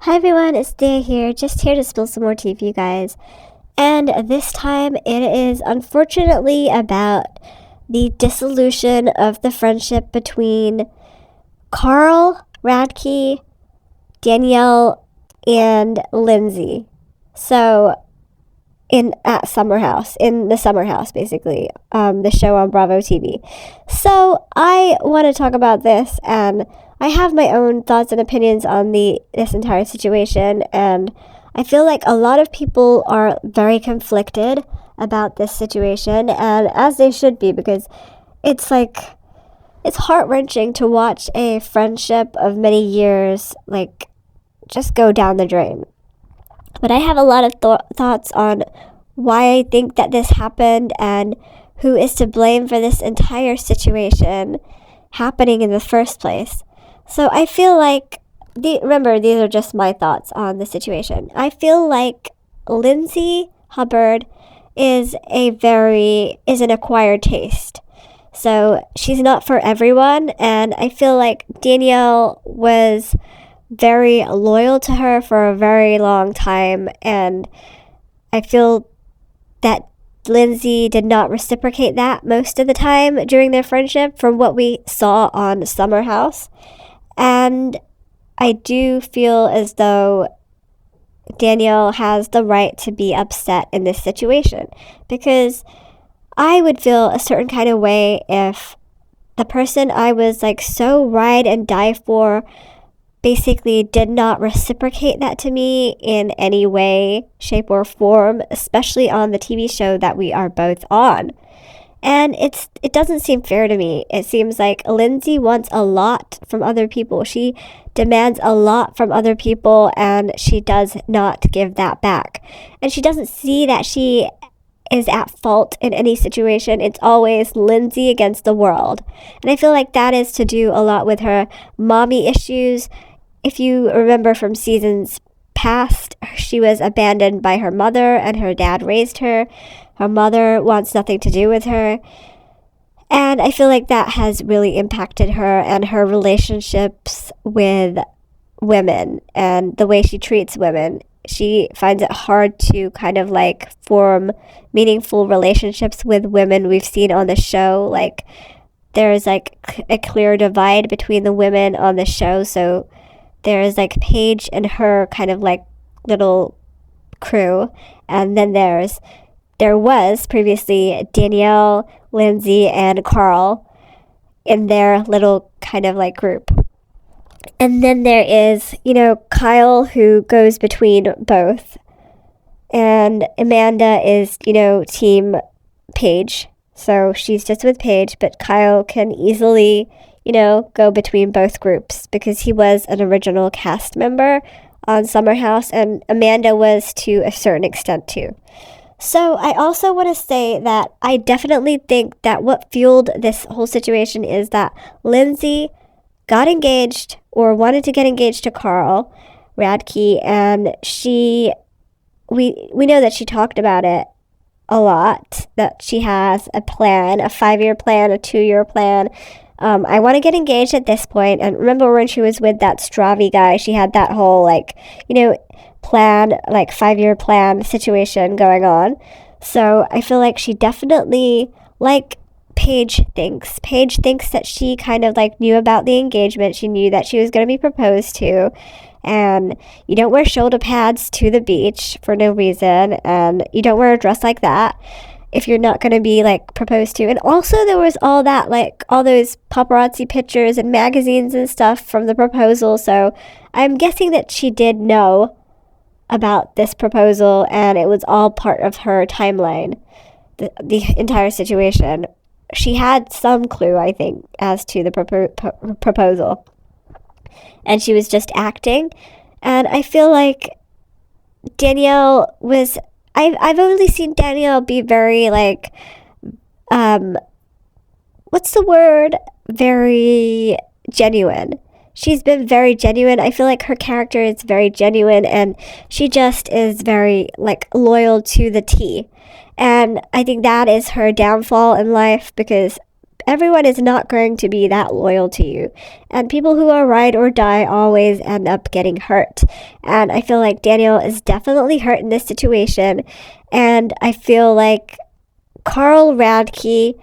Hi everyone, it's Thea here, just here to spill some more tea for you guys. And this time it is unfortunately about the dissolution of the friendship between Carl, Radke, Danielle, and Lindsay. So in the Summer House, basically, the show on Bravo TV. So I want to talk about this, and I have my own thoughts and opinions on this entire situation, and I feel like a lot of people are very conflicted about this situation, and as they should be, because it's heart-wrenching to watch a friendship of many years just go down the drain. But I have a lot of thoughts on why I think that this happened and who is to blame for this entire situation happening in the first place. So I feel like, remember, these are just my thoughts on the situation. I feel like Lindsay Hubbard is an acquired taste. So she's not for everyone, and I feel like Danielle was very loyal to her for a very long time, and I feel that Lindsay did not reciprocate that most of the time during their friendship from what we saw on Summer House. And I do feel as though Danielle has the right to be upset in this situation, because I would feel a certain kind of way if the person I was so ride and die for basically did not reciprocate that to me in any way, shape, or form, especially on the TV show that we are both on. And it doesn't seem fair to me. It seems like Lindsay wants a lot from other people. She demands a lot from other people, and she does not give that back. And she doesn't see that she is at fault in any situation. It's always Lindsay against the world. And I feel like that is to do a lot with her mommy issues. If you remember from seasons past, she was abandoned by her mother, and her dad raised her. Her mother wants nothing to do with her. And I feel like that has really impacted her and her relationships with women and the way she treats women. She finds it hard to kind of form meaningful relationships with women we've seen on the show. There's a clear divide between the women on the show. So there's Paige and her kind of little crew. And then there was previously Danielle, Lindsay, and Carl in their little kind of group. And then there is, Kyle, who goes between both. And Amanda is, team Paige. So she's just with Paige, but Kyle can easily, go between both groups because he was an original cast member on Summer House, and Amanda was to a certain extent too. So I also want to say that I definitely think that what fueled this whole situation is that Lindsay got engaged or wanted to get engaged to Carl Radke, and we know that she talked about it a lot, that she has a plan, a 5-year plan, a 2-year plan. I want to get engaged at this point. And remember when she was with that Stravi guy, she had that whole plan, 5-year plan situation going on. So I feel like she definitely, Paige thinks that she kind of knew about the engagement. She knew that she was going to be proposed to, and you don't wear shoulder pads to the beach for no reason, and you don't wear a dress like that if you're not going to be proposed to. And also there was all that all those paparazzi pictures and magazines and stuff from the proposal. So I'm guessing that she did know about this proposal, and it was all part of her timeline, the entire situation. She had some clue, I think, as to the proposal, and she was just acting. And I feel like Danielle was, I've only seen Danielle be very what's the word? Very genuine. She's been very genuine. I feel like her character is very genuine, and she just is very loyal to the T. And I think that is her downfall in life, because everyone is not going to be that loyal to you. And people who are ride or die always end up getting hurt. And I feel like Danielle is definitely hurt in this situation. And I feel like Carl Radke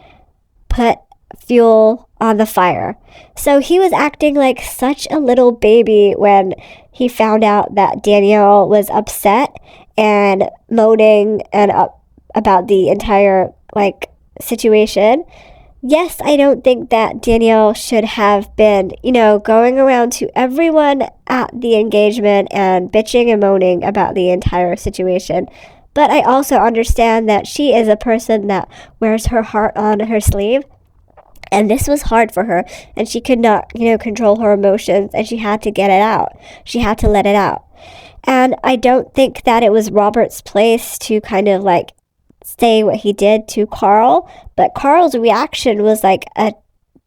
put fuel on the fire. So he was acting like such a little baby when he found out that Danielle was upset and moaning and about the entire situation. Yes, I don't think that Danielle should have been, going around to everyone at the engagement and bitching and moaning about the entire situation. But I also understand that she is a person that wears her heart on her sleeve. And this was hard for her, and she could not, control her emotions, and she had to get it out. She had to let it out. And I don't think that it was Robert's place to kind of say what he did to Carl, but Carl's reaction was like a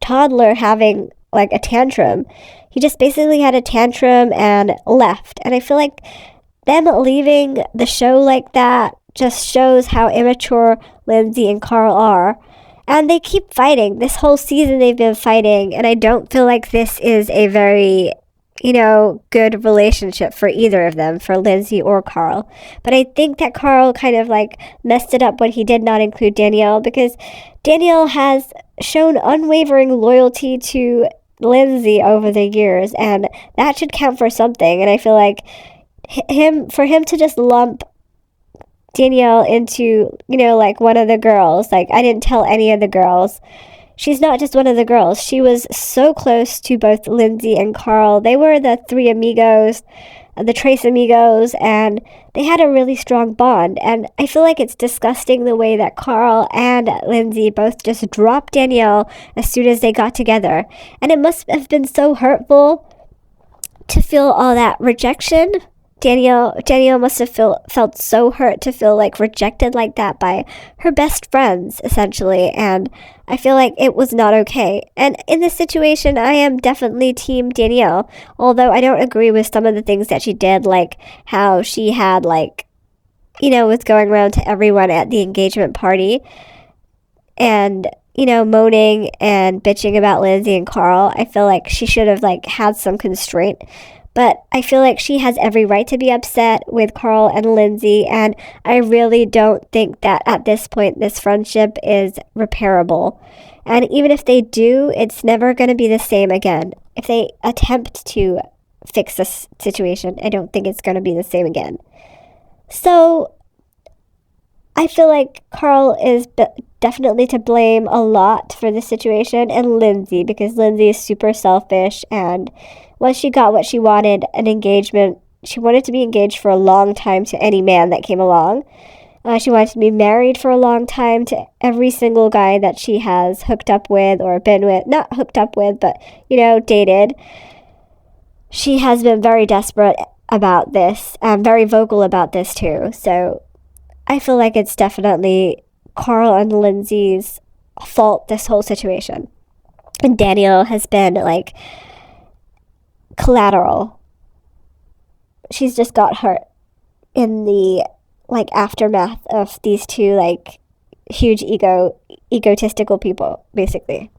toddler having a tantrum. He just basically had a tantrum and left. And I feel like them leaving the show like that just shows how immature Lindsay and Carl are. And they keep fighting. This whole season they've been fighting, and I don't feel like this is a very, good relationship for either of them, for Lindsay or Carl. But I think that Carl kind of messed it up when he did not include Danielle, because Danielle has shown unwavering loyalty to Lindsay over the years, and that should count for something. And I feel like for him to just lump Danielle into, one of the girls. I didn't tell any of the girls. She's not just one of the girls. She was so close to both Lindsay and Carl. They were the three amigos, the Trace amigos, and they had a really strong bond. And I feel like it's disgusting the way that Carl and Lindsay both just dropped Danielle as soon as they got together. And it must have been so hurtful to feel all that rejection. Danielle must have felt so hurt to feel rejected like that by her best friends, essentially. And I feel like it was not okay. And in this situation, I am definitely team Danielle, although I don't agree with some of the things that she did, like how she had was going around to everyone at the engagement party and moaning and bitching about Lindsay and Carl. I feel like she should have had some constraint. But I feel like she has every right to be upset with Carl and Lindsay, and I really don't think that at this point this friendship is repairable. And even if they do, it's never going to be the same again. If they attempt to fix this situation, I don't think it's going to be the same again. So I feel like Carl is definitely to blame a lot for the situation, and Lindsay, because Lindsay is super selfish, and once she got what she wanted, an engagement, she wanted to be engaged for a long time to any man that came along. She wanted to be married for a long time to every single guy that she has hooked up with or been with. Not hooked up with, but, dated. She has been very desperate about this, and very vocal about this too. So I feel like it's definitely Carl and Lindsay's fault, this whole situation. And Danielle has been collateral. She's just got hurt in the aftermath of these two huge egotistical people, basically.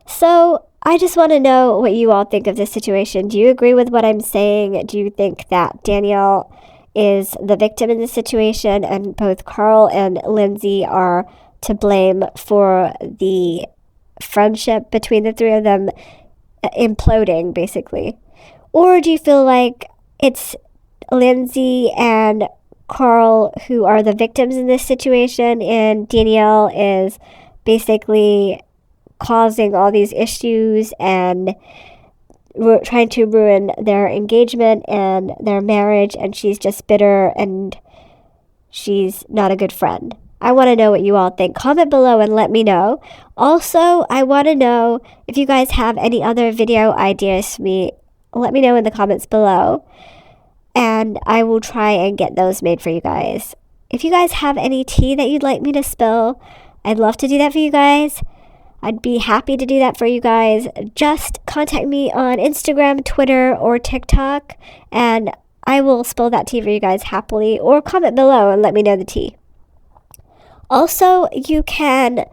So I just want to know what you all think of this situation. Do you agree with what I'm saying? Do you think that Danielle is the victim in this situation and both Carl and Lindsay are to blame for the friendship between the three of them imploding, basically? Or do you feel like it's Lindsay and Carl who are the victims in this situation, and Danielle is basically causing all these issues and trying to ruin their engagement and their marriage, and she's just bitter and she's not a good friend? I want to know what you all think. Comment below and let me know. Also, I want to know if you guys have any other video ideas for me. Let me know in the comments below, and I will try and get those made for you guys. If you guys have any tea that you'd like me to spill, I'd love to do that for you guys. I'd be happy to do that for you guys. Just contact me on Instagram, Twitter, or TikTok, and I will spill that tea for you guys happily, or comment below and let me know the tea. Also, you can,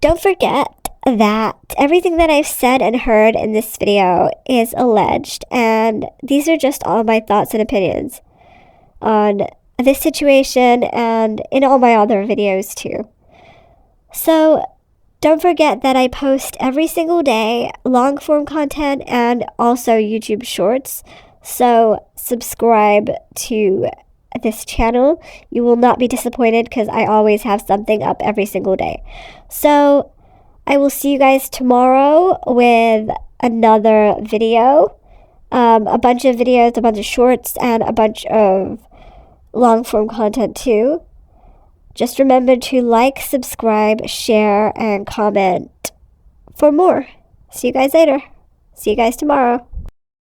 don't forget that everything that I've said and heard in this video is alleged, and these are just all my thoughts and opinions on this situation and in all my other videos too. So don't forget that I post every single day long form content and also YouTube shorts. So subscribe to this channel. You will not be disappointed because I always have something up every single day. So I will see you guys tomorrow with another video, a bunch of videos, a bunch of shorts, and a bunch of long form content too. Just remember to like, subscribe, share, and comment for more. See you guys later. See you guys tomorrow.